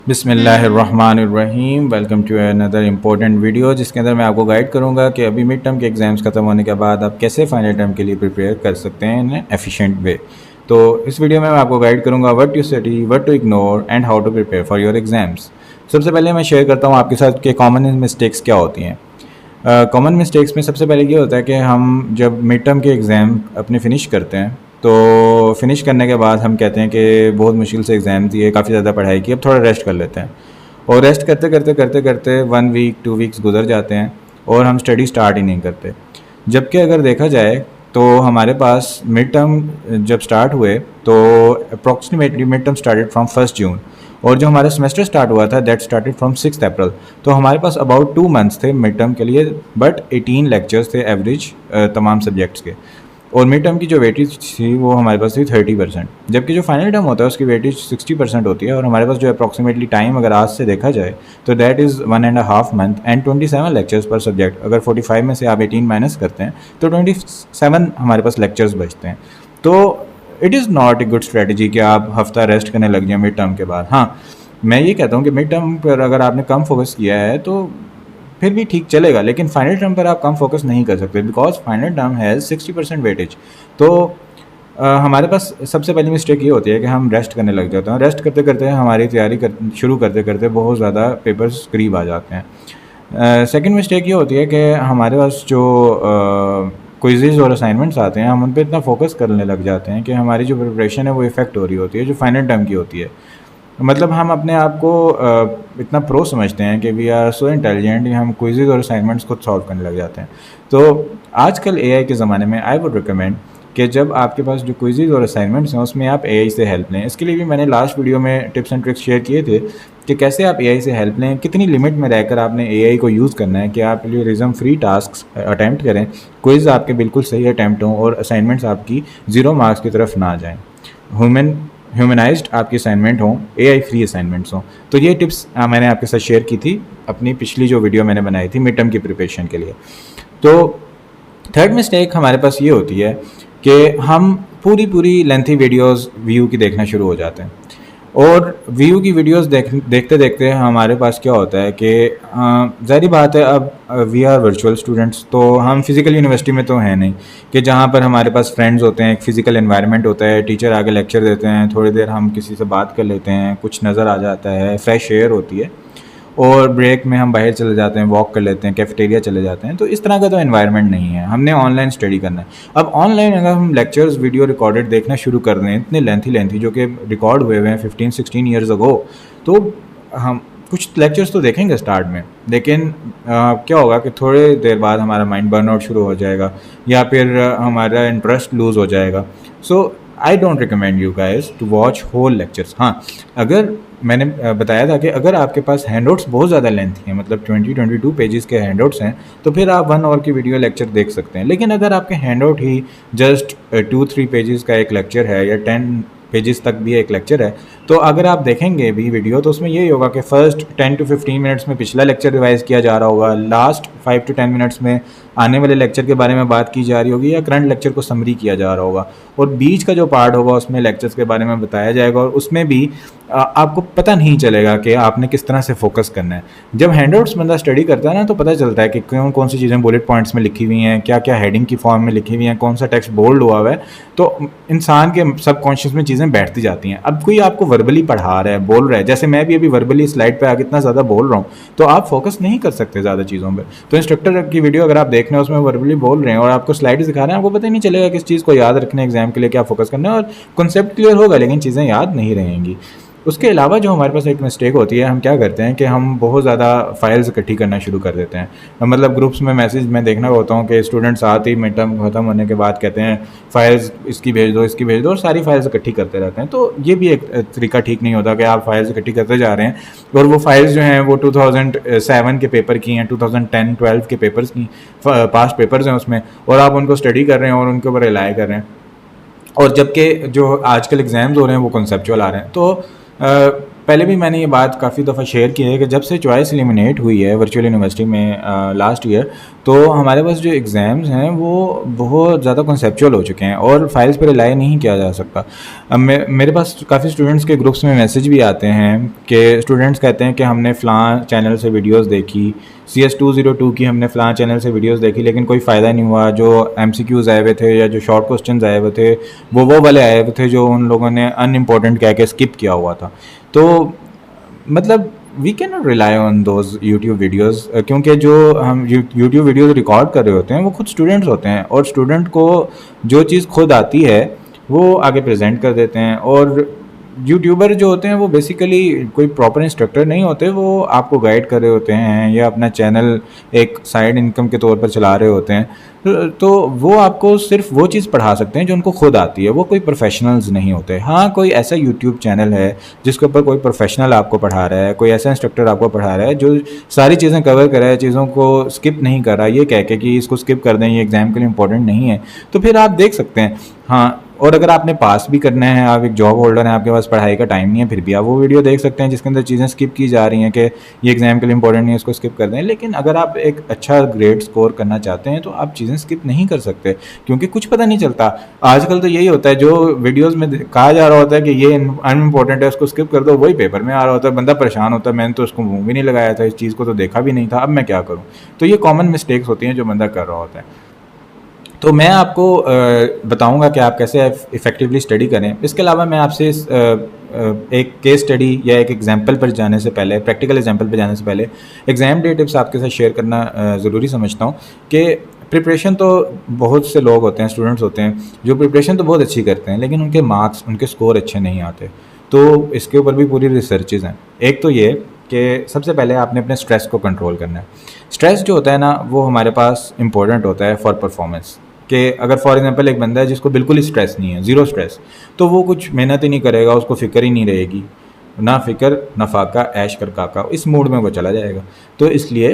बिस्मिल्लाहिर्रहमानिर्रहीम। Welcome to another important video जिसके अंदर मैं आपको गाइड करूंगा कि अभी मिड टर्म के एग्ज़ाम्स ख़त्म होने के बाद आप कैसे फाइनल टर्म के लिए प्रिपेयर कर सकते हैं इन एफिशिएंट वे। तो इस वीडियो में मैं आपको गाइड करूंगा what to study, what to ignore and how to prepare for your exams. सबसे पहले मैं शेयर करता हूँ आपके साथ कि कॉमन मिस्टेक्स क्या होती हैं। कॉमन मिस्टेक्स में सबसे पहले ये होता है कि हम जब मिड टर्म के एग्ज़ाम अपने फ़िनिश करते हैं तो फ़िनिश करने के बाद हम कहते हैं कि बहुत मुश्किल से एग्ज़ाम दिए, काफ़ी ज़्यादा पढ़ाई की, अब थोड़ा रेस्ट कर लेते हैं। और रेस्ट करते करते करते करते 1 वीक 2 वीक्स गुजर जाते हैं और हम स्टडी स्टार्ट ही नहीं करते। जबकि अगर देखा जाए तो हमारे पास मिड टर्म जब स्टार्ट हुए तो approximately mid term started from 1 जून और जो हमारा सेमेस्टर स्टार्ट हुआ था दैट स्टार्टेड फ्रॉम 6 अप्रैल। तो हमारे पास अबाउट 2 मंथ्स थे मिड टर्म के लिए, बट 18 लेक्चर्स थे एवरेज तमाम सब्जेक्ट्स के। और मिड टर्म की जो वेटेज थी वो हमारे पास थी 30%, जबकि जो फाइनल टर्म होता है उसकी वेटेज 60% होती है। और हमारे पास जो अप्रॉक्सीमेटली टाइम अगर आज से देखा जाए तो that is 1.5 month and 27 lectures पर सब्जेक्ट। अगर 45 में से आप 18 माइनस करते हैं तो 27 हमारे पास लेक्चर्स बचते हैं। तो it is not a good strategy कि आप हफ्ता रेस्ट करने लग जाए मिड टर्म के बाद। हाँ, मैं ये कहता हूँ कि मिड टर्म पर अगर आपने कम फोकस किया है तो फिर भी ठीक चलेगा, लेकिन फाइनल टर्म पर आप कम फोकस नहीं कर सकते because final term has 60% weightage. तो हमारे पास सबसे पहली मिस्टेक ये होती है कि हम रेस्ट करने लग जाते हैं। रेस्ट करते करते हमारी तैयारी शुरू करते करते बहुत ज़्यादा पेपर्स करीब आ जाते हैं। सेकंड मिस्टेक ये होती है कि हमारे पास जो क्विज़ेस और असाइनमेंट्स आते हैं हम उन पर इतना फोकस करने लग जाते हैं कि हमारी जो प्रिपरेशन है वो इफ़ेक्ट हो रही होती है जो फाइनल टर्म की होती है। मतलब हम अपने आप को इतना प्रो समझते हैं कि वी आर सो इंटेलिजेंट, हम क्विज़ेस और असाइनमेंट्स खुद सॉल्व करने लग जाते हैं। तो आजकल एआई के ज़माने में आई वुड रिकमेंड कि जब आपके पास जो क्विज़ेस और असाइनमेंट्स हैं उसमें आप एआई से हेल्प लें। इसके लिए भी मैंने लास्ट वीडियो में टिप्स एंड ट्रिक्स शेयर किए थे कि कैसे आप एआई से हेल्प लें, कितनी लिमिट में रहकर आपने एआई को यूज़ करना है कि आप रिज़म फ्री टास्क अटैम्प्ट करें, क्विज़ आपके बिल्कुल सही अटैम्प्ट हों और असाइनमेंट्स आपकी 0 मार्क्स की तरफ ना जाएँ, ह्यूमनाइज्ड आपकी असाइनमेंट हों, एआई फ्री असाइनमेंट्स हों। तो ये टिप्स मैंने आपके साथ शेयर की थी अपनी पिछली जो वीडियो मैंने बनाई थी मिड टर्म की प्रिपरेशन के लिए। तो थर्ड मिस्टेक हमारे पास ये होती है कि हम पूरी लेंथी वीडियोस व्यू की देखना शुरू हो जाते हैं। और व्यू की वीडियोस देखते देखते हमारे पास क्या होता है कि ज़ाहिर बात है अब वी आर वर्चुअल स्टूडेंट्स, तो हम फिज़िकल यूनिवर्सिटी में तो हैं नहीं कि जहाँ पर हमारे पास फ्रेंड्स होते हैं, एक फ़िज़िकल एनवायरनमेंट होता है, टीचर आगे लेक्चर देते हैं, थोड़ी देर हम किसी से बात कर लेते हैं, कुछ नज़र आ जाता है, फ्रेश एयर होती है और ब्रेक में हम बाहर चले जाते हैं, वॉक कर लेते हैं, कैफेटेरिया चले जाते हैं। तो इस तरह का तो एनवायरनमेंट नहीं है, हमने ऑनलाइन स्टडी करना है। अब ऑनलाइन अगर हम लेक्चर्स वीडियो रिकॉर्डेड देखना शुरू कर दें इतने लेंथी जो कि रिकॉर्ड हुए हैं 15-16 ईयर्स अगो, तो हम कुछ लेक्चर्स तो देखेंगे स्टार्ट में, लेकिन क्या होगा कि थोड़े देर बाद हमारा माइंड बर्नआउट शुरू हो जाएगा या फिर हमारा इंटरेस्ट लूज़ हो जाएगा। So I don't recommend you guys to watch whole lectures. हाँ, अगर मैंने बताया था कि अगर आपके पास हैंडआउट्स बहुत ज़्यादा लेंथी हैं, मतलब 22 पेजेस के हैंडआउट्स हैं, तो फिर आप 1 आवर की वीडियो लेक्चर देख सकते हैं। लेकिन अगर आपके हैंडआउट ही जस्ट 2-3 पेजेस का एक लेक्चर है या 10 पेजेस तक भी एक लेक्चर है, तो अगर आप देखेंगे भी वीडियो तो उसमें यही होगा कि फ़र्स्ट 10-15 मिनट्स में पिछला लेक्चर रिवाइज़ किया जा रहा होगा, लास्ट 5-10 मिनट्स में आने वाले लेक्चर के बारे में बात की जा रही होगी या करंट लेक्चर को समरी किया जा रहा होगा, और बीच का जो पार्ट होगा उसमें लेक्चर्स के बारे में बताया जाएगा और उसमें भी आपको पता नहीं चलेगा कि आपने किस तरह से फोकस करना है। जब हैंडआउट्स बंदा स्टडी करता है ना तो पता चलता है कि कौन सी चीज़ें बुलेट पॉइंट्स में लिखी हुई हैं, क्या क्या हेडिंग की फॉर्म में लिखी हुई हैं, कौन सा टेक्स्ट बोल्ड हुआ हुआ है, तो इंसान के सबकॉन्शियस में चीज़ें बैठती जाती हैं। अब कोई आपको वर्बली पढ़ा रहा है, बोल रहा है, जैसे मैं भी अभी वर्बली स्लाइड पर आके इतना ज़्यादा बोल रहा हूँ, तो आप फोकस नहीं कर सकते ज़्यादा चीज़ों पर। तो इंस्ट्रक्टर की वीडियो अगर आप देख रहे हैं उसमें वर्बली बोल रहे हैं और आपको स्लाइड दिखा रहे हैं, आपको पता ही नहीं चलेगा किस चीज़ को याद रखने एग्जाम के लिए क्या फोकस करना है, और कॉन्सेप्ट क्लियर होगा लेकिन चीज़ें याद नहीं रहेंगी। उसके अलावा जो हमारे पास एक मिस्टेक होती है, हम क्या करते हैं कि हम बहुत ज़्यादा फाइल्स इकट्ठी करना शुरू कर देते हैं। मतलब ग्रुप्स में मैसेज मैं देखना होता हूँ कि स्टूडेंट्स आते ही मिड टर्म खत्म होने के बाद कहते हैं फाइल्स इसकी भेज दो, इसकी भेज दो, और सारी फाइल्स इकट्ठी करते रहते हैं। तो ये भी एक तरीका ठीक नहीं होता कि आप फाइल्स इकट्ठी करते जा रहे हैं और वो फाइल्स जो हैं वो 2007 के पेपर की हैं, 2010-12 के पेपर्स की पास्ट पेपर्स हैं उसमें, और आप उनको स्टडी कर रहे हैं और उनके ऊपर रिलाई कर रहे हैं, और जबकि जो आजकल एग्ज़ाम्स हो रहे हैं वो कॉन्सेप्चुअल आ रहे हैं। तो पहले भी मैंने ये बात काफ़ी दफ़ा शेयर की है कि जब से चॉइस एलिमिनेट हुई है वर्चुअल यूनिवर्सिटी में लास्ट ईयर, तो हमारे पास जो एग्ज़ाम्स हैं वो बहुत ज़्यादा कॉन्सेप्चुअल हो चुके हैं और फाइल्स पर रिलाई नहीं किया जा सकता। अब मेरे पास काफ़ी स्टूडेंट्स के ग्रुप्स में मैसेज भी आते हैं कि स्टूडेंट्स कहते हैं कि हमने फ़लाँ चैनल से वीडियोज़ देखी, CS202 की हमने फ़लाँ चैनल से वीडियोज़ देखी, लेकिन कोई फ़ायदा नहीं हुआ। जो MCQs आए हुए थे या जो शॉर्ट क्वेश्चंस आए हुए थे, वो वाले आए हुए थे जो उन लोगों ने अनइम्पोर्टेंट कह के स्किप किया हुआ था। तो मतलब we can not rely on those YouTube videos, क्योंकि जो हम यूट्यूब वीडियोज़ रिकॉर्ड कर रहे होते हैं वो खुद स्टूडेंट्स होते हैं, और स्टूडेंट को जो चीज़ खुद आती है वो आगे प्रेजेंट कर देते हैं। और यूट्यूबर जो होते हैं वो बेसिकली कोई प्रॉपर इंस्ट्रक्टर नहीं होते, वो आपको गाइड कर रहे होते हैं या अपना चैनल एक साइड इनकम के तौर पर चला रहे होते हैं। तो वो आपको सिर्फ वो चीज़ पढ़ा सकते हैं जो उनको खुद आती है, वो कोई प्रोफेशनल्स नहीं होते। हाँ, कोई ऐसा यूट्यूब चैनल है जिसके ऊपर कोई प्रोफेशनल आपको पढ़ा रहा है, कोई ऐसा इंस्ट्रक्टर आपको पढ़ा रहा है जो सारी चीज़ें कवर कर रहा है, चीज़ों को स्किप नहीं कर रहा, ये कह के कि इसको स्किप कर दें, ये एग्ज़ाम के लिए इंपॉर्टेंट नहीं है, तो फिर आप देख सकते हैं। हाँ, और अगर आपने पास भी करना है, आप एक जॉब होल्डर हैं, आपके पास पढ़ाई का टाइम नहीं है, फिर भी आप वो वीडियो देख सकते हैं जिसके अंदर चीज़ें स्किप की जा रही हैं कि ये एग्ज़ाम के लिए इंपॉर्टेंट नहीं है, इसको स्किप कर दें। लेकिन अगर आप एक अच्छा ग्रेड स्कोर करना चाहते हैं तो आप चीज़ें स्किप नहीं कर सकते, क्योंकि कुछ पता नहीं चलता। आजकल तो यही होता है, जो वीडियोज़ में कहा जा रहा होता है कि ये अनइम्पॉर्टेंट है, उसको स्किप कर दो, वही पेपर में आ रहा होता है, बंदा परेशान होता है, मैंने तो उसको मुँह भी नहीं लगाया था, इस चीज़ को तो देखा भी नहीं था, अब मैं क्या करूँ। तो ये कॉमन मिस्टेक्स होती हैं जो बंदा कर रहा होता है। तो मैं आपको बताऊंगा कि आप कैसे इफ़ेक्टिवली स्टडी करें। इसके अलावा मैं आपसे एक केस स्टडी या एक एग्जांपल पर जाने से पहले, प्रैक्टिकल एग्जांपल पर जाने से पहले, एग्ज़ाम डे टिप्स आपके साथ शेयर करना ज़रूरी समझता हूँ। कि प्रिपरेशन तो बहुत से लोग होते हैं, स्टूडेंट्स होते हैं जो प्रिपरेशन तो बहुत अच्छी करते हैं, लेकिन उनके मार्क्स, उनके स्कोर अच्छे नहीं आते। तो इसके ऊपर भी पूरी रिसर्चेज़ हैं। एक तो ये कि सबसे पहले आपने अपने स्ट्रेस को कंट्रोल करना है। स्ट्रेस जो होता है ना, वो हमारे पास इंपॉर्टेंट होता है फॉर परफॉर्मेंस। कि अगर फॉर एग्जांपल एक बंदा है जिसको बिल्कुल ही स्ट्रेस नहीं है, ज़ीरो स्ट्रेस, तो वो कुछ मेहनत ही नहीं करेगा, उसको फ़िक्र ही नहीं रहेगी, ना फ़िक्र ना फाका ऐश कर काका, इस मूड में वो चला जाएगा। तो इसलिए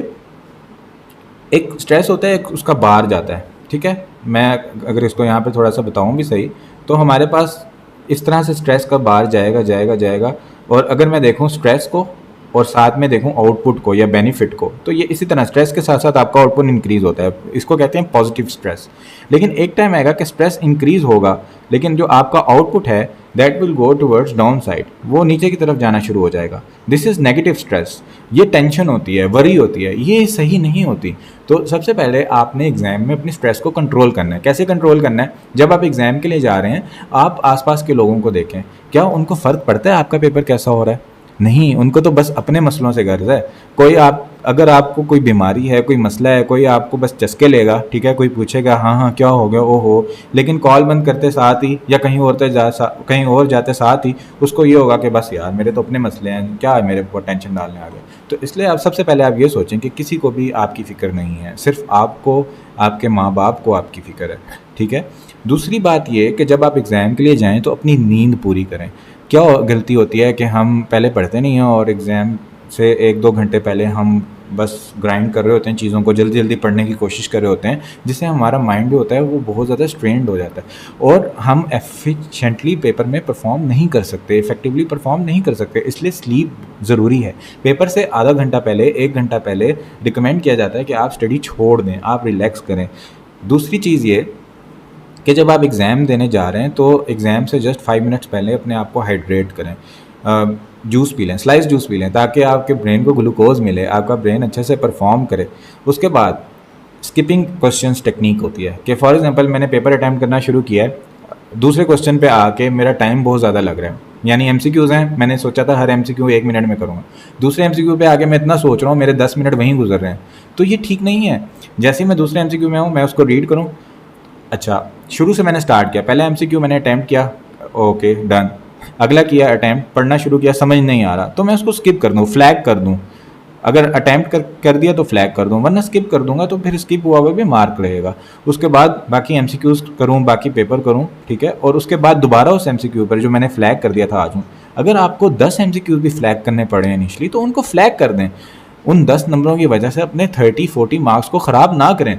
एक स्ट्रेस होता है, एक उसका बाहर जाता है, ठीक है। मैं अगर इसको यहाँ पे थोड़ा सा बताऊँ भी सही, तो हमारे पास इस तरह से स्ट्रेस का बाहर जाएगा जाएगा जाएगा। और अगर मैं देखूँ स्ट्रेस को और साथ में देखूँ आउटपुट को या बेनिफिट को, तो ये इसी तरह स्ट्रेस के साथ साथ आपका आउटपुट इंक्रीज़ होता है। इसको कहते हैं पॉजिटिव स्ट्रेस। लेकिन एक टाइम आएगा कि स्ट्रेस इंक्रीज़ होगा, लेकिन जो आपका आउटपुट है that will go towards down side, वो नीचे की तरफ जाना शुरू हो जाएगा। This is negative stress. ये टेंशन होती है, वरी होती है, ये सही नहीं होती। तो सबसे पहले आपने एग्ज़ाम में अपनी स्ट्रेस को कंट्रोल करना है। कैसे कंट्रोल करना है? जब आप एग्ज़ाम के लिए जा रहे हैं, आप आसपास के लोगों को देखें, क्या उनको फ़र्क पड़ता है आपका पेपर कैसा हो रहा है? नहीं, उनको तो बस अपने मसलों से गर्ज है। कोई अगर आपको कोई बीमारी है, कोई मसला है, कोई आपको बस चस्के लेगा, ठीक है, कोई पूछेगा हाँ हाँ क्या हो गया, ओहो, लेकिन कॉल बंद करते साथ ही या कहीं और जाते साथ ही उसको ये होगा कि बस यार मेरे तो अपने मसले हैं, क्या है मेरे ऊपर टेंशन डालने आ गए। तो इसलिए आप सबसे पहले आप ये सोचें कि किसी को भी आपकी फ़िक्र नहीं है, सिर्फ आपको, आपके माँ बाप को आपकी फ़िक्र है, ठीक है। दूसरी बात ये कि जब आप एग्ज़ाम के लिए जाएँ तो अपनी नींद पूरी करें। क्या गलती होती है कि हम पहले पढ़ते नहीं हैं और एग्ज़ाम से 1-2 घंटे पहले हम बस ग्राइंड कर रहे होते हैं चीज़ों को, जल्दी जल्दी पढ़ने की कोशिश कर रहे होते हैं, जिससे हमारा माइंड जो होता है वो बहुत ज़्यादा स्ट्रेंड हो जाता है और हम एफिशिएंटली पेपर में परफॉर्म नहीं कर सकते, इफ़ेक्टिवली परफॉर्म नहीं कर सकते। इसलिए स्लीप ज़रूरी है। पेपर से आधा घंटा पहले, 1 घंटा पहले रिकमेंड किया जाता है कि आप स्टडी छोड़ दें, आप रिलैक्स करें। दूसरी चीज़ ये कि जब आप एग्ज़ाम देने जा रहे हैं तो एग्ज़ाम से जस्ट 5 मिनट्स पहले अपने आप को हाइड्रेट करें। जूस पी लें, स्लाइस जूस पी लें, ताकि आपके ब्रेन को ग्लूकोज मिले, आपका ब्रेन अच्छे से परफॉर्म करे। उसके बाद स्किपिंग क्वेश्चंस टेक्निक होती है कि फॉर एग्जांपल मैंने पेपर अटैम्प्ट करना शुरू किया है, दूसरे क्वेश्चन पे आके मेरा टाइम बहुत ज़्यादा लग रहा है, यानी MCQs हैं, मैंने सोचा था हर MCQ 1 मिनट में करूँगा, दूसरे MCQ पे आके मैं इतना सोच रहा हूँ मेरे 10 मिनट वहीं गुजर रहे हैं, तो ये ठीक नहीं है। जैसे ही मैं दूसरे MCQ में हूँ, मैं उसको रीड करूँ, अच्छा शुरू से मैंने स्टार्ट किया, पहला MCQ मैंने अटैम्प्ट किया, ओके डन, अगला किया अटैम्प्ट, पढ़ना शुरू किया, समझ नहीं आ रहा, तो मैं उसको स्किप कर दूँ, फ्लैग कर दूँ। अगर अटैम्प्ट कर दिया तो फ्लैग कर दूँ, वरना स्किप कर दूंगा, तो फिर स्किप हुआ हुआ भी मार्क रहेगा। उसके बाद बाकी MCQs करूँ, बाकी पेपर करूँ, ठीक है, और उसके बाद दोबारा उस MCQ पर जो मैंने फ्लैग कर दिया था आज हूँ, अगर आपको 10 MCQs भी फ्लैग करने पड़े इनिशली, तो उनको फ्लैग कर दें। उन 10 नंबरों की वजह से अपने 30-40 मार्क्स को ख़राब ना करें।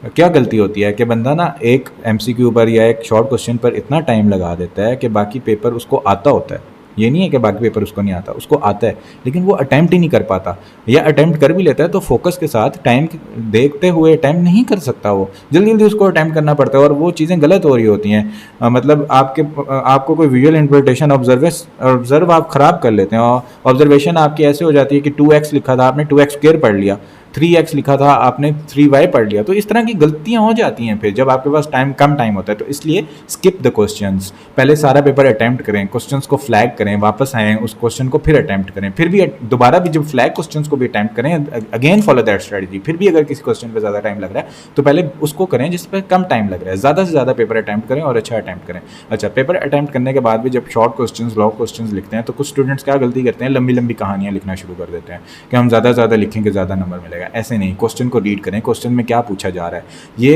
क्या गलती होती है कि बंदा ना एक MCQ पर या एक शॉर्ट क्वेश्चन पर इतना टाइम लगा देता है कि बाकी पेपर उसको आता होता है, ये नहीं है कि बाकी पेपर उसको नहीं आता, उसको आता है, लेकिन वो अटैम्प्ट ही नहीं कर पाता, या अटैम्प्ट कर भी लेता है तो फोकस के साथ टाइम देखते हुए अटैम्प्ट नहीं कर सकता, वो जल्दी जल्दी उसको अटैम्प्ट करना पड़ता है और वो चीज़ें गलत हो रही होती हैं। मतलब आपको कोई विजुअल इंटरप्रिटेशन ऑब्जर्व आप ख़राब कर लेते हैं, और ऑब्जर्वेशन आपकी ऐसे हो जाती है कि 2x लिखा था आपने 2x² पढ़ लिया, 3x लिखा था आपने 3y पढ़ लिया। तो इस तरह की गलतियां हो जाती हैं फिर जब आपके पास कम टाइम होता है। तो इसलिए स्किप द क्वेश्चंस, पहले सारा पेपर अटैम्प्ट करें, क्वेश्चंस को फ्लैग करें, वापस आएँ उस क्वेश्चन को फिर अटैम्प्ट करें, फिर भी दोबारा भी जब फ्लैग क्वेश्चंस को भी अटैम्प्ट करें, अगेन फॉलो दैट स्ट्रेटजी। फिर भी अगर किसी क्वेश्चन पर ज़्यादा टाइम लग रहा है तो पहले उसको करें जिस पर कम टाइम लग रहा है, ज़्यादा से ज़्यादा पेपर अटैम्प्ट करें और अच्छा अटैम्प्ट करें। अच्छा, पेपर अटैम्प्ट करने के बाद भी जब शॉर्ट क्वेश्चन लॉन्ग क्वेश्चन लिखते हैं तो कुछ स्टूडेंट्स क्या गलती करते हैं, लंबी लंबी कहानियाँ लिखना शुरू कर देते हैं कि हम ज़्यादा से ज़्यादा लिखेंगे ज़्यादा नंबर मिलेगा। ऐसे नहीं, क्वेश्चन को रीड करें, क्वेश्चन में क्या पूछा जा रहा है। ये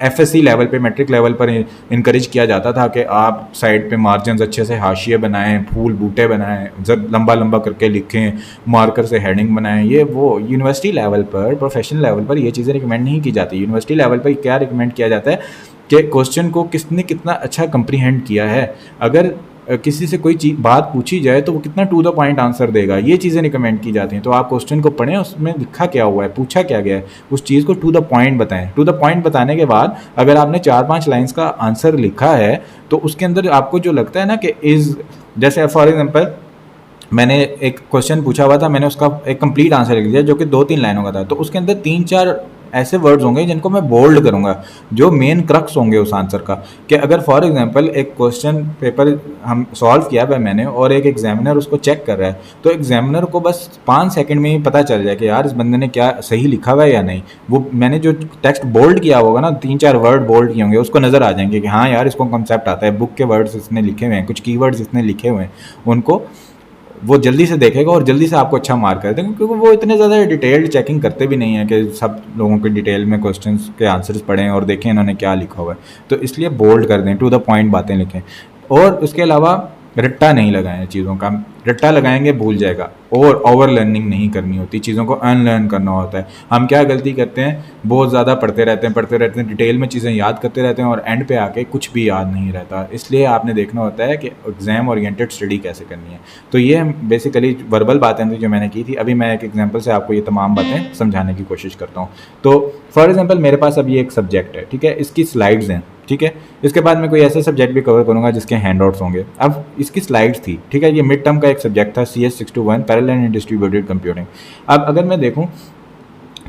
एफएससी लेवल पे, मैट्रिक लेवल पर इनकरेज किया जाता था कि आप साइड पे मार्जिन अच्छे से हाशिए बनाएं, फूल बूटे बनाएं, जब लंबा लंबा करके लिखें, मार्कर से हेडिंग बनाएं। ये वो यूनिवर्सिटी लेवल पर, प्रोफेशनल लेवल पर ये चीज़ें रिकमेंड नहीं की जाती। यूनिवर्सिटी लेवल पर क्या रिकमेंड किया जाता है कि क्वेश्चन को किसने कितना अच्छा कंप्रीहेंड किया है। अगर किसी से कोई चीज बात पूछी जाए तो वो कितना टू द पॉइंट आंसर देगा, ये चीज़ें रिकमेंड की जाती हैं। तो आप क्वेश्चन को पढ़ें, उसमें लिखा क्या हुआ है, पूछा क्या गया है, उस चीज़ को टू द पॉइंट बताएं। टू द पॉइंट बताने के बाद अगर आपने 4-5 लाइंस का आंसर लिखा है तो उसके अंदर आपको जो लगता है ना कि जैसे फॉर एग्जाम्पल मैंने एक क्वेश्चन पूछा हुआ था, मैंने उसका एक कंप्लीट आंसर लिख दिया जो कि 2-3 लाइनों का था, तो उसके अंदर 3-4 ऐसे वर्ड्स होंगे जिनको मैं बोल्ड करूंगा, जो मेन क्रक्स होंगे उस आंसर का। कि अगर फॉर एग्जांपल एक क्वेश्चन पेपर हम सॉल्व किया है मैंने और एक एग्जामिनर उसको चेक कर रहा है, तो एग्जामिनर को बस 5 सेकंड में ही पता चल जाए कि यार इस बंदे ने क्या सही लिखा हुआ है या नहीं। वो मैंने जो टेक्स्ट बोल्ड किया होगा ना, 3-4 वर्ड बोल्ड किए होंगे, उसको नज़र आ जाएंगे कि हाँ यार इसको कॉन्सेप्ट आता है, बुक के वर्ड्स इसने लिखे हुए हैं, कुछ कीवर्ड्स इसने लिखे हुए हैं, उनको वो जल्दी से देखेगा और जल्दी से आपको अच्छा मार्क कर देगा, क्योंकि वो इतने ज़्यादा डिटेल्ड चेकिंग करते भी नहीं है कि सब लोगों के डिटेल में क्वेश्चंस के आंसर्स पढ़ें और देखें इन्होंने क्या लिखा हुआ है। तो इसलिए बोल्ड कर दें, टू द पॉइंट बातें लिखें। और उसके अलावा रट्टा नहीं लगाएं चीज़ों का, रट्टा लगाएंगे भूल जाएगा। और ओवर लर्निंग नहीं करनी होती, चीज़ों को अनलर्न करना होता है। हम क्या गलती करते हैं, बहुत ज़्यादा पढ़ते रहते हैं, डिटेल में चीज़ें याद करते रहते हैं और एंड पे आके कुछ भी याद नहीं रहता। इसलिए आपने देखना होता है कि एग्जाम ओरिएंटेड स्टडी कैसे करनी है। तो ये बेसिकली वर्बल बातें थी जो मैंने की थी। अभी मैं एक एग्जाम्पल से आपको ये तमाम बातें समझाने की कोशिश करता हूँ। तो फॉर एग्जाम्पल मेरे पास अभी एक सब्जेक्ट है, ठीक है, इसकी स्लाइड्स हैं, ठीक है। इसके बाद मैं कोई ऐसे सब्जेक्ट भी कवर करूंगा जिसके हैंडआउट्स होंगे। अब इसकी स्लाइड्स थी, ठीक है, ये मिड टर्म का एक सब्जेक्ट था, CS 621 parallel and distributed computing. अब अगर मैं देखूं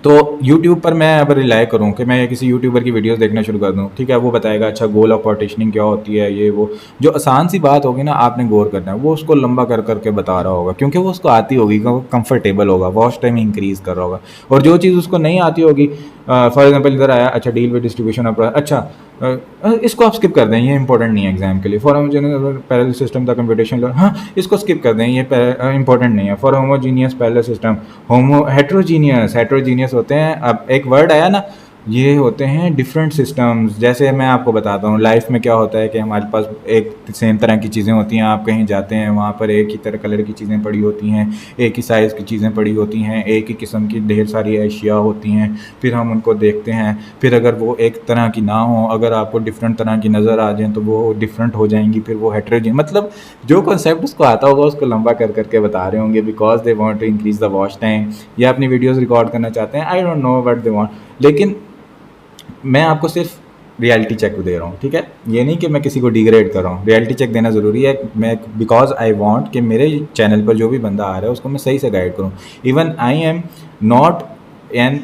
तो YouTube पर मैं अब रिलाई करूं कि मैं किसी यूट्यूबर की वीडियोस देखना शुरू कर दूं, ठीक है, वो बताएगा अच्छा गोल ऑफ पार्टीशनिंग क्या होती है, ये वो जो आसान सी बात होगी ना आपने गौर करना है, वो उसको लंबा कर करके बता रहा होगा क्योंकि वो उसको आती होगी, वो कंफर्टेबल होगा, वॉच टाइम इंक्रीज कर रहा होगा। और जो चीज़ उसको नहीं आती होगी, फॉर एग्जाम्पल इधर आया अच्छा डील विद डिस्ट्रीब्यूशन ऑफ, अच्छा इसको आप स्किप कर दें, ये इंपॉर्टेंट नहीं है एग्जाम के लिए। For parallel system the computation, हाँ इसको स्किप कर दें, ये इंपॉर्टेंट नहीं है। For homogeneous parallel system, heterogeneous होते हैं। अब एक वर्ड आया ना, ये होते हैं डिफरेंट सिस्टम्स। जैसे मैं आपको बताता हूँ लाइफ में क्या होता है कि हमारे पास एक सेम तरह की चीज़ें होती हैं, आप कहीं जाते हैं वहाँ पर एक ही तरह कलर की चीज़ें पड़ी होती हैं, एक ही साइज़ की चीज़ें पड़ी होती हैं, एक ही किस्म की ढेर सारी अशिया होती हैं, फिर हम उनको देखते हैं, फिर अगर वो एक तरह की ना हो, अगर आपको डिफरेंट तरह की नज़र आ जाए तो वो डिफरेंट हो जाएंगी, फिर वो हेट्रोजीन, मतलब जो कॉन्सेप्ट उसको आता होगा उसको लंबा कर करके बता रहे होंगे because they want to increase the watch time, या अपनी वीडियोज़ रिकॉर्ड करना चाहते हैं, I don't know what they want. लेकिन मैं आपको सिर्फ रियलिटी चेक दे रहा हूँ, ठीक है, ये नहीं कि मैं किसी को डिग्रेड कर रहा हूँ। रियलिटी चेक देना ज़रूरी है, मैं बिकॉज आई वांट कि मेरे चैनल पर जो भी बंदा आ रहा है उसको मैं सही से गाइड करूँ। Even I am not an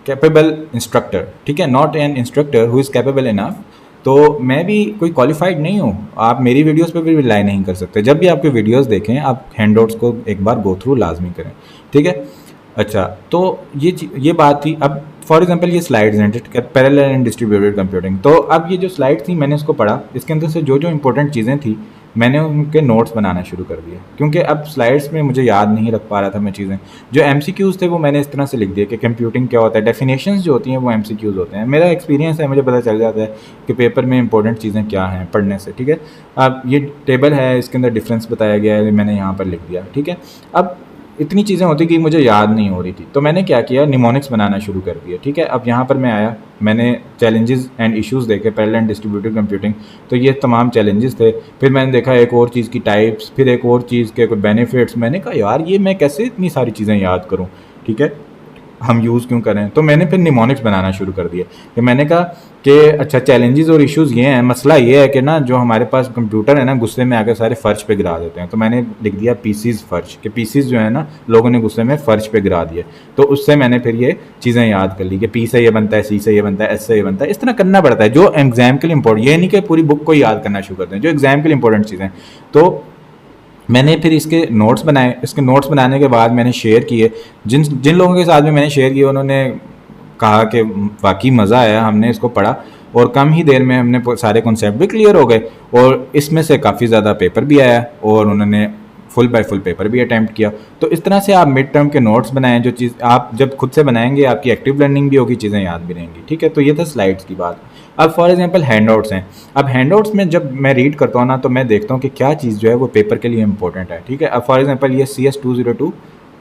capable instructor, ठीक है, not an instructor who is capable enough, तो मैं भी कोई क्वालिफाइड नहीं हूँ। आप मेरी वीडियोस पे भी रिलाई नहीं कर सकते। जब भी आपके वीडियोस देखें आप हैंडआउट्स को एक बार गो थ्रू लाजमी करें, ठीक है। अच्छा, तो ये बात थी। अब फॉर एग्जांपल ये स्लाइड्स हैं, पैरेलल एंड डिस्ट्रीब्यूटेड कंप्यूटिंग। तो अब ये जो स्लाइड थी मैंने इसको पढ़ा, इसके अंदर से जो जो इंपॉर्टेंट चीज़ें थी मैंने उनके नोट्स बनाना शुरू कर दिए, क्योंकि अब स्लाइड्स में मुझे याद नहीं रख पा रहा था मैं चीज़ें। जो MCQs थे वो मैंने इस तरह से लिख दिए कि कंप्यूटिंग क्या होता है, डेफिनेशंस जो होती हैं वो MCQs होते हैं। मेरा एक्सपीरियंस है, मुझे पता चल जाता है कि पेपर में इंपॉर्टेंट चीज़ें क्या हैं पढ़ने से, ठीक है। अब ये टेबल है, इसके अंदर डिफरेंस बताया गया है, मैंने यहाँ पर लिख दिया, ठीक है। अब इतनी चीज़ें होती कि मुझे याद नहीं हो रही थी। तो मैंने क्या किया, निमोनिक्स बनाना शुरू कर दिया। ठीक है, अब यहाँ पर मैं आया, मैंने चैलेंजेस एंड इश्यूज़ देखे, पैरेलल एंड डिस्ट्रीब्यूटेड कंप्यूटिंग, तो ये तमाम चैलेंजेस थे। फिर मैंने देखा एक और चीज़ की टाइप्स, फिर एक और चीज़ के कोई बेनिफिट्स। मैंने कहा यार ये मैं कैसे इतनी सारी चीज़ें याद करूँ, ठीक है, हम यूज़ क्यों करें। तो मैंने फिर निमोनिक्स बनाना शुरू कर दिया कि मैंने कहा कि अच्छा चैलेंजेस और इश्यूज़ ये हैं, मसला ये है कि ना जो हमारे पास कंप्यूटर है ना, गुस्से में आकर सारे फ़र्श पे गिरा देते हैं। तो मैंने लिख दिया पीसीज फ़र्श, कि पीसीज जो है ना लोगों ने गुस्से में फ़र्श पे गिरा दिए। तो उससे मैंने फिर ये चीज़ें याद कर ली कि पी से ये बनता है, सी से ये बनता है, एस से ये बनता है। इस तरह करना पड़ता है जो एग्जाम के लिए इंपॉर्टेंट, ये नहीं कि पूरी बुक को याद करना शुरू करते हैं, जो एग्जाम के लिए इंपॉर्टेंट चीज़ें। तो मैंने फिर इसके नोट्स बनाए। इसके नोट्स बनाने के बाद मैंने शेयर किए, जिन जिन लोगों के साथ भी मैंने शेयर किए उन्होंने कहा कि वाकई मज़ा आया, हमने इसको पढ़ा और कम ही देर में हमने सारे कॉन्सेप्ट भी क्लियर हो गए और इसमें से काफ़ी ज़्यादा पेपर भी आया और उन्होंने फुल बाय फुल पेपर भी अटैम्प्ट किया। तो इस तरह से आप मिड टर्म के नोट्स बनाएं, जो चीज़ आप जब खुद से बनाएंगे आपकी एक्टिव लर्निंग भी होगी, चीज़ें याद भी रहेंगी। ठीक है, तो ये था स्लाइड्स की बात। अब फॉर एग्जांपल हैंडआउट्स हैं। अब हैंडआउट्स में जब मैं रीड करता हूँ ना तो मैं देखता हूँ कि क्या चीज़ जो है वो पेपर के लिए इंपॉर्टेंट है। ठीक है, अब फॉर एग्जांपल ये CS202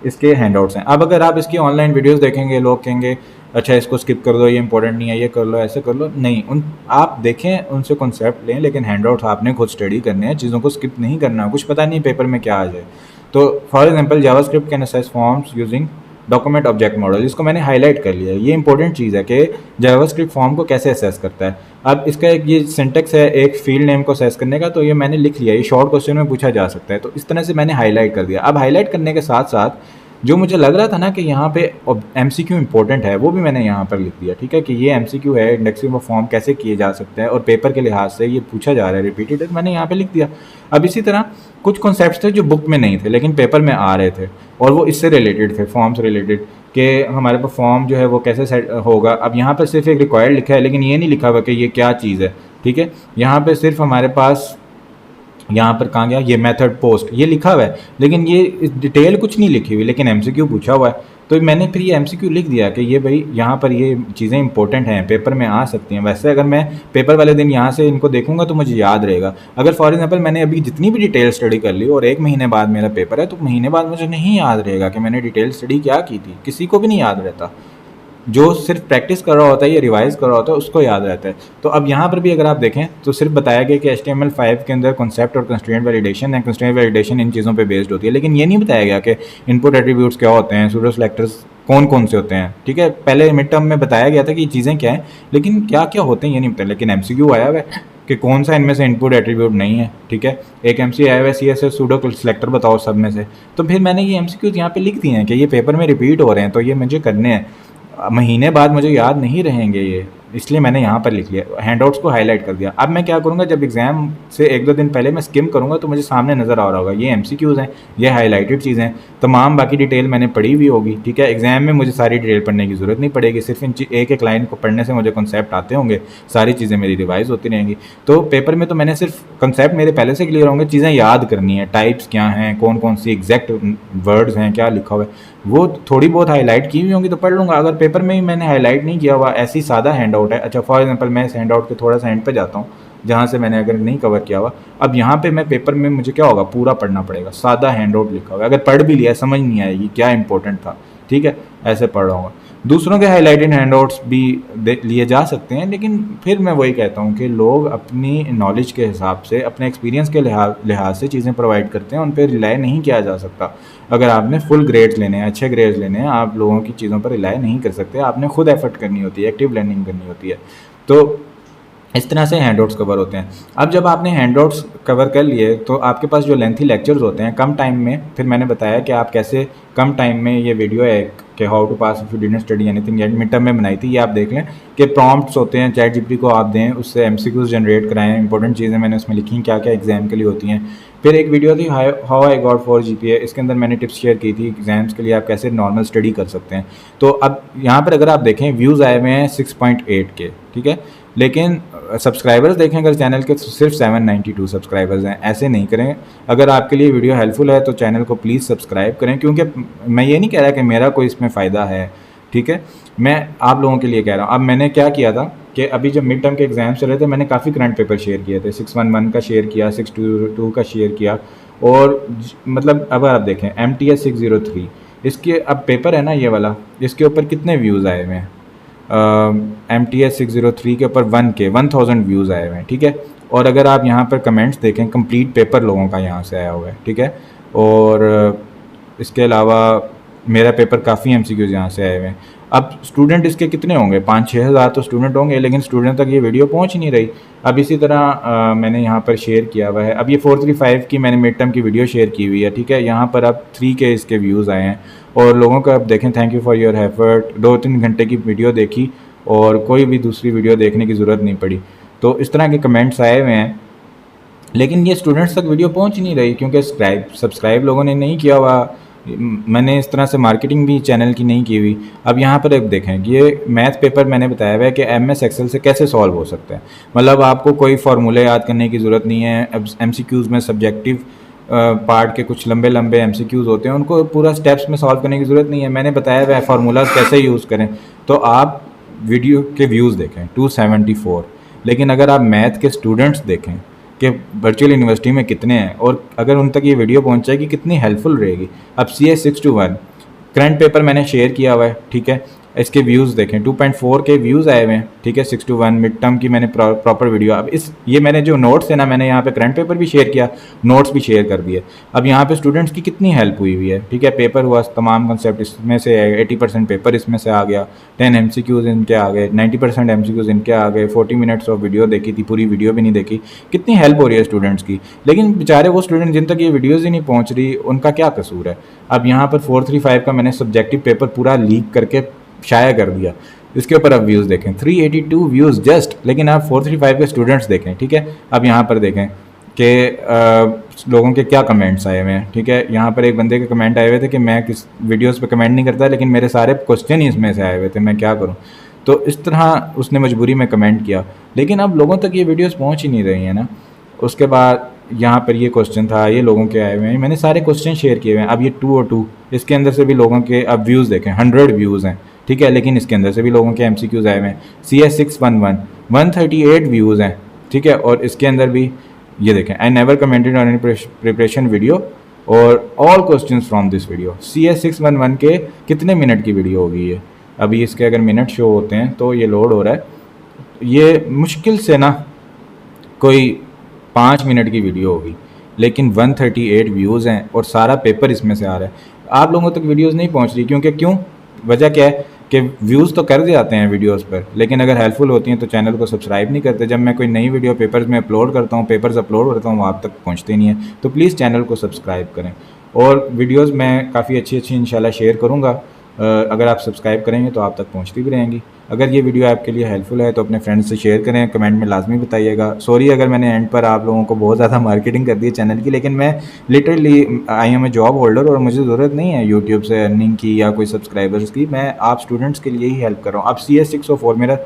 इसके हैंडआउट्स हैं। अब अगर आप इसकी ऑनलाइन वीडियोस देखेंगे, लोग कहेंगे अच्छा इसको स्किप कर दो, ये इंपॉर्टेंट नहीं है, ये कर लो, ऐसे कर लो। नहीं, उन आप देखें, उनसे कॉन्सेप्ट लें, लेकिन हैंडआउट्स आपने खुद स्टडी करने हैं, चीज़ों को स्किप नहीं करना। कुछ पता नहीं पेपर में क्या आ जाए। तो for example JavaScript can assess forms using document object model, इसको मैंने हाईलाइट कर लिया है। ये इंपॉर्टेंट चीज़ है कि जावास्क्रिप्ट फॉर्म को कैसे असेस करता है। अब इसका एक ये सिंटेक्स है एक फील्ड नेम को असेस करने का, तो ये मैंने लिख लिया, ये शॉर्ट क्वेश्चन में पूछा जा सकता है। तो इस तरह से मैंने हाईलाइट कर दिया। अब हाईलाइट करने के साथ साथ जो मुझे लग रहा था ना कि यहाँ पे MCQ इंपॉर्टेंट है, वो भी मैंने यहाँ पर लिख दिया। ठीक है, कि ये MCQ है, इंडेक्सिंग ऑफ फॉर्म कैसे किए जा सकते हैं और पेपर के लिहाज से ये पूछा जा रहा है रिपीटेड, मैंने यहाँ पे लिख दिया। अब इसी तरह कुछ कॉन्सेप्ट्स थे जो बुक में नहीं थे लेकिन पेपर में आ रहे थे और वो इससे रिलेटेड थे, फॉर्म से रिलेटेड, कि हमारे पास फॉर्म जो है वो कैसे सेट होगा। अब यहाँ पर सिर्फ एक रिक्वायर्ड लिखा है लेकिन ये नहीं लिखा हुआ कि ये क्या चीज़ है। ठीक है, यहाँ पे सिर्फ हमारे पास, यहाँ पर कहाँ गया, ये मेथड पोस्ट ये लिखा हुआ है लेकिन ये डिटेल कुछ नहीं लिखी हुई, लेकिन MCQ पूछा हुआ है। तो मैंने फिर ये MCQ लिख दिया कि ये भाई यहाँ पर ये चीज़ें इंपॉर्टेंट हैं, पेपर में आ सकती हैं। वैसे अगर मैं पेपर वाले दिन यहाँ से इनको देखूंगा तो मुझे याद रहेगा। अगर फॉर एग्जांपल मैंने अभी जितनी भी डिटेल स्टडी कर ली और 1 महीने बाद मेरा पेपर है, तो महीने बाद मुझे नहीं याद रहेगा कि मैंने डिटेल स्टडी क्या की थी। किसी को भी नहीं याद रहता। जो सिर्फ प्रैक्टिस कर रहा होता है या रिवाइज कर रहा होता है उसको याद रहता है। तो अब यहाँ पर भी अगर आप देखें तो सिर्फ बताया गया कि HTML5 के अंदर कॉन्सेप्ट और कंस्ट्रेंट वैलिडेशन है, कंस्ट्रेंट वैलिडेशन इन चीज़ों पे बेस्ड होती है, लेकिन ये नहीं बताया गया कि इनपुट एट्रीब्यूट्स क्या होते हैं, सूडो सेलेक्टर्स कौन कौन से होते हैं। ठीक है, पहले मिड टर्म में बताया गया था कि ये चीज़ें क्या हैं, लेकिन क्या क्या होते हैं ये नहीं बताया। लेकिन MCQ आया हुआ है कि कौन सा इनमें से इनपुट एट्रीब्यूट नहीं है। ठीक है, एक MC आया हुआ है CSS सूडो सेलेक्टर बताओ सब में से। तो फिर मैंने ये MCQ यहाँ पे लिख दिए हैं कि ये पेपर में रिपीट हो रहे हैं तो ये मुझे करने हैं, महीने बाद मुझे याद नहीं रहेंगे ये, इसलिए मैंने यहाँ पर लिख लिया, हैंडआउट्स को हाईलाइट कर दिया। अब मैं क्या करूँगा, जब एग्जाम से 1-2 दिन पहले मैं स्किम करूँगा तो मुझे सामने नज़र आ रहा होगा ये MCQs हैं, ये हाईलाइटेड चीज़ें हैं, तमाम बाकी डिटेल मैंने पढ़ी हुई होगी। ठीक है, एग्जाम में मुझे सारी डिटेल पढ़ने की ज़रूरत नहीं पड़ेगी, सिर्फ इन एक एक लाइन को पढ़ने से मुझे कॉन्सेप्ट आते होंगे, सारी चीज़ें मेरी रिवाइज होती रहेंगी। तो पेपर में तो मैंने सिर्फ कॉन्सेप्ट मेरे पहले से क्लियर होंगे, चीज़ें याद करनी है, टाइप्स क्या हैं, कौन कौन सी एग्जैक्ट वर्ड्स हैं, क्या लिखा हुआ है, वो थोड़ी बहुत हाईलाइट की हुई होंगी तो पढ़ लूँगा। अगर पेपर में ही मैंने हाईलाइट नहीं किया हुआ, ऐसी सादा हैंड आउट है, अच्छा फॉर एग्जांपल मैं इस हैंड आउट के थोड़ा सा एंड पे जाता हूँ जहाँ से मैंने अगर नहीं कवर किया हुआ, अब यहाँ पे मैं पेपर में मुझे क्या होगा, पूरा पढ़ना पड़ेगा, सादा हैंड आउट लिखा हुआ, अगर पढ़ भी लिया समझ नहीं आएगी क्या इंपॉर्टेंट था। ठीक है, ऐसे पढ़ रहा हूँ। दूसरों के हाईलाइटेड हैंडआउट्स भी लिए जा सकते हैं, लेकिन फिर मैं वही कहता हूँ कि लोग अपनी नॉलेज के हिसाब से, अपने एक्सपीरियंस के लिहाज से चीज़ें प्रोवाइड करते हैं, उन पर रिलाई नहीं किया जा सकता। अगर आपने फुल ग्रेड्स लेने हैं, अच्छे ग्रेड्स लेने हैं, आप लोगों की चीज़ों पर रिलाई नहीं कर सकते, आपने खुद एफर्ट करनी होती है, एक्टिव लर्निंग करनी होती है। तो इस तरह से हैंडआउट्स कवर होते हैं। अब जब आपने हैंडआउट्स कवर कर लिए तो आपके पास जो लेंथी लेक्चर्स होते हैं कम टाइम में, फिर मैंने बताया कि आप कैसे कम टाइम में, ये वीडियो है कि how to pass if you didn't study anything yet, mid term में बनाई थी, ये आप देख लें कि प्रॉम्प्ट्स होते हैं, चैट जीपीटी को आप दें, उससे MCQs जनरेट कराएं, इंपॉर्टेंट चीज़ें मैंने उसमें लिखी क्या क्या एग्जाम के लिए होती हैं। फिर एक वीडियो थी हाउ आई गॉट 4 GPA, इसके अंदर मैंने टिप्स शेयर की थी एग्जाम्स के लिए आप कैसे नॉर्मल स्टडी कर सकते हैं। तो अब यहाँ पर अगर आप देखें व्यूज़ आए हुए हैं 6.8 के, ठीक है, लेकिन सब्सक्राइबर्स देखें अगर चैनल के तो सिर्फ 792 सब्सक्राइबर्स हैं। ऐसे नहीं करें। अगर आपके लिए वीडियो हेल्पफुल है तो चैनल को प्लीज़ सब्सक्राइब करें, क्योंकि मैं ये नहीं कह रहा कि मेरा कोई इसमें फ़ायदा है, ठीक है, मैं आप लोगों के लिए कह रहा हूँ। अब मैंने क्या किया था कि अभी जब मिड टर्म के एग्जाम्स चल रहे थे मैंने काफ़ी करंट पेपर शेयर किए थे, 611 का शेयर किया, 622 का शेयर किया, और मतलब अब आप देखें MTS 603 इसके अब पेपर है ना ये वाला, इसके ऊपर कितने व्यूज़ आए हुए हैं। MTS 603 के ऊपर 1000 व्यूज़ आए हुए हैं, ठीक है। और अगर आप यहाँ पर कमेंट्स देखें, कंप्लीट पेपर लोगों का यहाँ से आया हुआ है, ठीक है। और इसके अलावा मेरा पेपर काफ़ी MCQs यहाँ से आए हुए हैं। अब स्टूडेंट इसके कितने होंगे, 5-6 हज़ार तो स्टूडेंट होंगे, लेकिन स्टूडेंट तक ये वीडियो पहुँच ही नहीं रही। अब इसी तरह मैंने यहाँ पर शेयर किया हुआ है, अब ये 435 की मैंने मिड टर्म की वीडियो शेयर की हुई है, ठीक है। यहाँ पर अब 3K इसके व्यूज़ आए हैं और लोगों का अब देखें, thank you for your effort, 2-3 घंटे की वीडियो देखी और कोई भी दूसरी वीडियो देखने की ज़रूरत नहीं पड़ी। तो इस तरह के कमेंट्स आए हुए हैं, लेकिन ये स्टूडेंट्स तक वीडियो पहुंच ही नहीं रही क्योंकि सब्सक्राइब लोगों ने नहीं किया हुआ। मैंने इस तरह से मार्केटिंग भी चैनल की नहीं की हुई। अब यहाँ पर एक देखें, ये मैथ पेपर मैंने बताया हुआ है कि MS एक्सेल से कैसे सॉल्व हो सकता है। मतलब आपको कोई फार्मूले याद करने की ज़रूरत नहीं है। अब MCQs में सब्जेक्टिव पार्ट के कुछ लंबे लंबे MCQs होते हैं, उनको पूरा स्टेप्स में सॉल्व करने की ज़रूरत नहीं है। मैंने बताया हुआ है फार्मूलाज कैसे यूज़ करें। तो आप वीडियो के व्यूज़ देखें 274, लेकिन अगर आप मैथ के स्टूडेंट्स देखें कि वर्चुअल यूनिवर्सिटी में कितने हैं और अगर उन तक ये वीडियो पहुंचेगी कितनी हेल्पफुल रहेगी। अब CS 621 करंट पेपर मैंने शेयर किया हुआ है, ठीक है। इसके व्यूज़ देखें, 2.4 के व्यूज़ आए हुए हैं, ठीक है। 621 मिड टर्म की मैंने प्रॉपर वीडियो, अब ये मैंने जो नोट्स है ना, मैंने यहाँ पे करंट पेपर भी शेयर किया, नोट्स भी शेयर कर दिए। अब यहाँ पे स्टूडेंट्स की कितनी हेल्प हुई हुई है, ठीक है। पेपर हुआ, तमाम कंसेप्ट इसमें से 80% पेपर इसमें से आ गया, 10 MCQs इनके आ गए, 90% MCQs इनके आ गए, 40 मिनट्स ऑफ वीडियो देखी थी, पूरी वीडियो भी नहीं देखी। कितनी हेल्प हो रही है स्टूडेंट्स की। लेकिन बेचारे वो स्टूडेंट जिन तक ये वीडियोज़ ही नहीं पहुँच रही, उनका क्या कसूर है। अब यहाँ पर 435 का मैंने सब्जेक्टिव पेपर पूरा लीक करके शाया कर दिया, इसके ऊपर अब व्यूज़ देखें 382 व्यूज़ जस्ट। लेकिन आप 435 के स्टूडेंट्स देखें, ठीक है। अब यहाँ पर देखें कि लोगों के क्या कमेंट्स आए हुए हैं, ठीक है। यहाँ पर एक बंदे के कमेंट आए हुए थे कि मैं किस वीडियोस पे कमेंट नहीं करता, लेकिन मेरे सारे क्वेश्चन ही इसमें से आए हुए थे, मैं क्या करूँ। तो इस तरह उसने मजबूरी में कमेंट किया, लेकिन अब लोगों तक ये वीडियोस पहुँच ही नहीं रही हैं ना। उसके बाद यहाँ पर ये क्वेश्चन था, ये लोगों के आए हुए हैं, मैंने सारे क्वेश्चन शेयर किए हुए हैं। अब ये 202, इसके अंदर से भी लोगों के अब व्यूज़ देखें, 100 व्यूज़ हैं, ठीक है। लेकिन इसके अंदर से भी लोगों के MCQs आए हुए हैं। CS 611 138 व्यूज़ हैं, ठीक है। और इसके अंदर भी ये देखें, I never commented on any preparation video और all questions from this video. CS 611 के कितने मिनट की वीडियो होगी ये। अभी इसके अगर मिनट शो होते हैं तो ये लोड हो रहा है, ये मुश्किल से ना कोई 5 मिनट की वीडियो होगी, लेकिन 138 व्यूज़ हैं और सारा पेपर इसमें से आ रहा है। आप लोगों तक वीडियोज़ नहीं पहुँच रही क्यों वजह क्या है कि व्यूज़ तो कर जाते हैं वीडियोस पर, लेकिन अगर हेल्पफुल होती हैं तो चैनल को सब्सक्राइब नहीं करते। जब मैं कोई नई वीडियो पेपर्स में अपलोड करता हूँ, पेपर्स अपलोड करता हूँ, वो आप तक पहुँचते नहीं है। तो प्लीज़ चैनल को सब्सक्राइब करें और वीडियोस मैं काफ़ी अच्छी इंशाल्लाह शेयर करूँगा। अगर आप सब्सक्राइब करेंगे तो आप तक पहुँचती भी रहेंगी। अगर ये वीडियो आपके लिए हेल्पफुल है तो अपने फ्रेंड्स से शेयर करें, कमेंट में लाजमी बताइएगा। सॉरी अगर मैंने एंड पर आप लोगों को बहुत ज़्यादा मार्केटिंग कर दी है चैनल की, लेकिन मैं literally I am a job holder और मुझे ज़रूरत नहीं है यूट्यूब से अर्निंग की या कोई सब्सक्राइबर्स की। मैं आप स्टूडेंट्स के लिए ही हेल्प कर रहा हूँ। अब CS 604 मेरा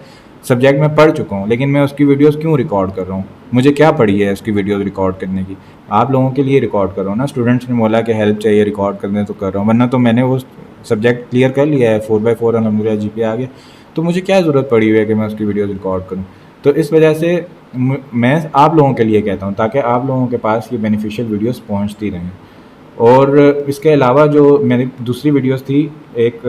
सब्जेक्ट मैं पढ़ चुका हूँ, लेकिन मैं उसकी वीडियोस क्यों रिकॉर्ड कर रहा हूँ, मुझे क्या पड़ी है उसकी वीडियोस रिकॉर्ड करने की। आप लोगों के लिए रिकॉर्ड कर रहा हूँ ना। स्टूडेंट्स ने बोला कि हेल्प चाहिए रिकॉर्ड करने तो कर रहा हूँ, वरना तो मैंने वो सब्जेक्ट क्लियर कर लिया है, 4/4 अल्हम्दुलिल्लाह GPA आ गया, तो मुझे क्या ज़रूरत पड़ी हुई है कि मैं उसकी वीडियोस रिकॉर्ड करूँ। तो इस वजह से मैं आप लोगों के लिए कहता हूँ, ताकि आप लोगों के पास ये बेनिफिशियल वीडियोस पहुँचती रहें। और इसके अलावा जो मेरी दूसरी वीडियोस थी, एक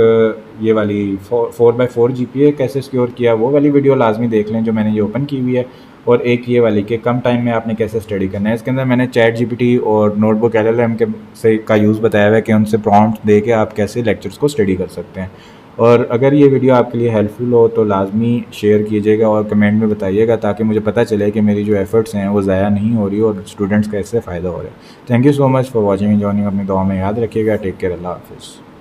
ये वाली 4/4 GPA कैसे सिक्योर किया, वो वाली वीडियो लाजमी देख लें जो मैंने ये ओपन की हुई है। और एक ये वाली कि कम टाइम में आपने कैसे स्टडी करना है, इसके अंदर मैंने ChatGPT और नोटबुक LLM के से का यूज़ बताया हुआ है कि उनसे प्रॉम्प्ट दे के आप कैसे लेक्चर्स को स्टडी कर सकते हैं। और अगर ये वीडियो आपके लिए हेल्पफुल हो तो लाजमी शेयर कीजिएगा और कमेंट में बताइएगा, ताकि मुझे पता चले कि मेरी जो एफर्ट्स हैं वो ज़ाया नहीं हो रही और स्टूडेंट्स का इससे फ़ायदा हो रहा है। Thank you so much for watching and joining. अपनी दुआ में याद रखिएगा। Take care. अल्लाह हाफ़िज़।